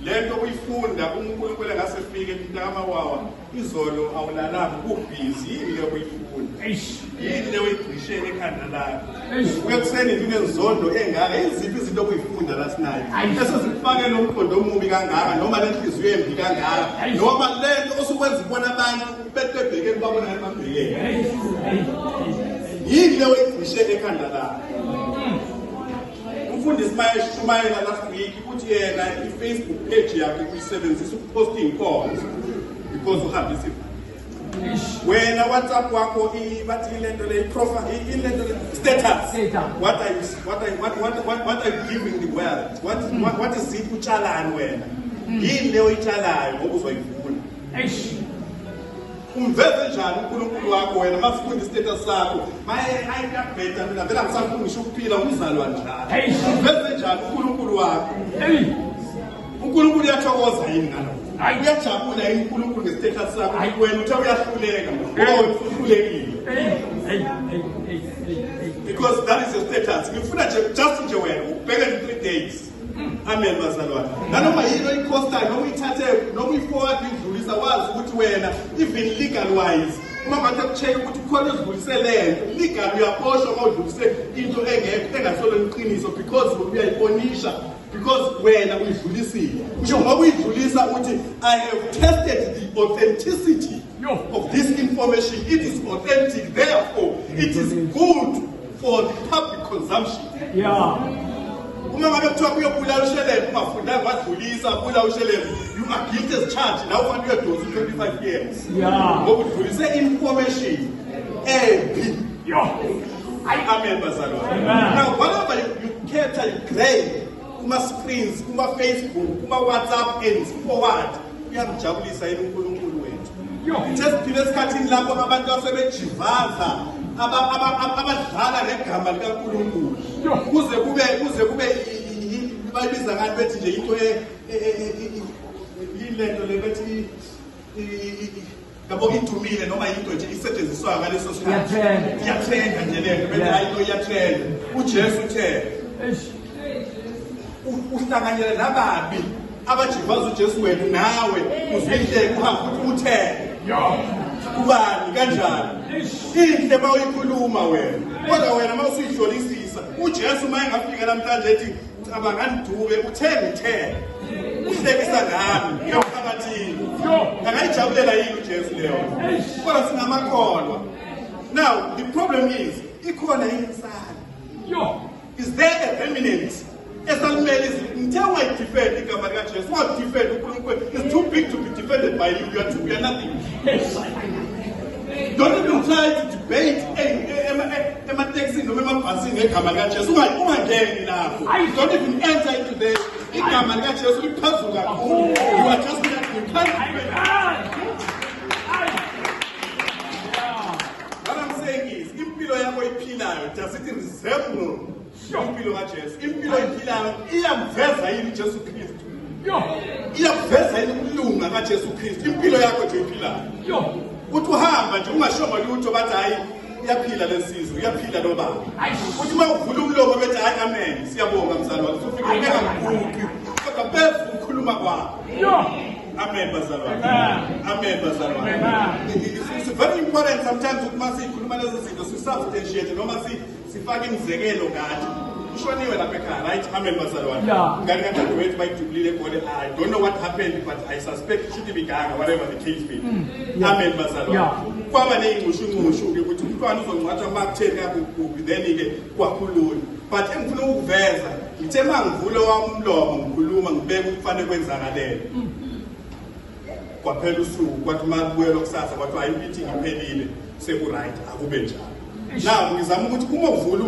lento uyifunda uNkulunkulu engasefike intamawawa izolo awulalanga kubhizi yini le uyifunda yini le uyigqishele ekhanda lakho uyekuseni into enzondo engaka iziphi izinto okuyifunda last night esizifake lo mqondo omubi kangaka noma le nhliziyo embi kangaka noma lento osukwenza ubona abantu betebhekeni babona emabhekeni yini le uyigqishele ekhanda lakho. Umfundisi Shumayela last week ukuthi yena i-Facebook page yakhe uyisebenzisa ukuposting calls because uhambisa wena WhatsApp wakho bathi lento le profile ilento status what are you giving the world what is it utshalani wena yini le oyitshalayo ngoba uzoyivuna umveze njani uNkulunkulu wakho wena masifunda istatus sakho ayikabheda mina vela ngisafuna ngisho ukuphila umzalwa njalo umveze njani uNkulunkulu wakho uNkulunkulu uyathokoza yini ngalokho uyajabula yini uNkulunkulu ngestatus sakho wena uthe uyahluleka ngoba uhlulekile because that is your status ngifuna nje just nje wena ubheke in 3 days. Amen bazalwane. Nanoma yini oyikhosta noma uyithathe noma uyiforward idlulisa wazi ukuthi wena even legal wise uma bathe kucheck ukuthi khona udlulise lento legal uyaphosha uma udlulise into engekho engasolo iqiniso because uyayiponisha because wena uyidlulisile. Ngisho ngoba uyidlulisa uthi I have tested the authenticity of this information. It is authentic, therefore it is good for the public consumption. Uma ngabe kuthiwa kuyobulala uShelele ungafundanga wadlulisa ubulala uShelele you are guilty as charged now ufanele uyodosa 25 years ngoba udlulise information embi. Amen bazalwane. Now whatever you cater you grade kuma screens kuma Facebook kuma WhatsApp and forward uyamjabulisa yena uNkulunkulu wethu. Sesiphile esikhathini lapho abantu asebejivaza abadlala ngegama likaNkulunkulu kuze kube bayibiza ngathi bethi nje into yilento le bethi yabo idumile noma into nje isetshenziswa ngaleso sikhathi iyatrenda nje lento bethi hayi into iyatrenda. uJesu uthe uhlanganyela nababi abajivaza uJesu wena nawe uzwile kuhamba ukuthi uthele kubani kanjani inhle mawuyikhuluma wena kodwa wena mawusuyihlolisisa uJesu maye ngafika namhlanje ethi abanganduke uthenge uhlekisa ngami emphakathini angayijabulela yini uJesu leyo kodwa singamakholwa. Now the problem is ikhona insana is there a permanent esalumele ngithe wayidefend igama likaJesu wadefend uNkulunkulu is too big to be defended by you. You are nothing. Don't even try to debate emateksi noma emabhasini ngegama likaJesu ungangeni lapho. Don't even enter into the igama likaJesu liphezulu kakhulu. You are just what I'm saying is impilo yakho iphilayo does it resemble impilo kaJesu? Impilo iphilayo iyamveza yini uJesu Kristu? Iyamveza yini ukulunga kaJesu Kristu? Impilo yakho nje iphilayo uthi uhamba nje ungashoma lutho bathi hayi iyaphila lesizwe iyaphila lo baba uthi uma uvula umlomo bethi hayi amen siyabonga mzalwane sufika ungaguqi kodwa bese ukhuluma kwakho. Amen bazalwane. Amen bazalwane. It's very important sometimes ukuthi sikhuluma lezi zinto si-substantiate noma sifake imizekelo ngathi ushoniwe lapha ekhaya right. Amen bazalwane. Ngani kanjani wethu bayidubulile egole I don't know what happened but I suspect it should be gaga whatever the case may be. Amen bazalwane. Kwaba neyinqushunqushu ke ukuthi umntwana uzongcwathwa makutheni kakubi then ke kwakhulula but engifuna ukuveza ngithe mangivule wami umlomo ngikhuluma ngibeke ukufanele kwenzakalele kwaphela usuku kwathi makubuye lokusasa kwathi hayi impithingi iphelile seku right akube njalo. Now ngizama ukuthi uma uvula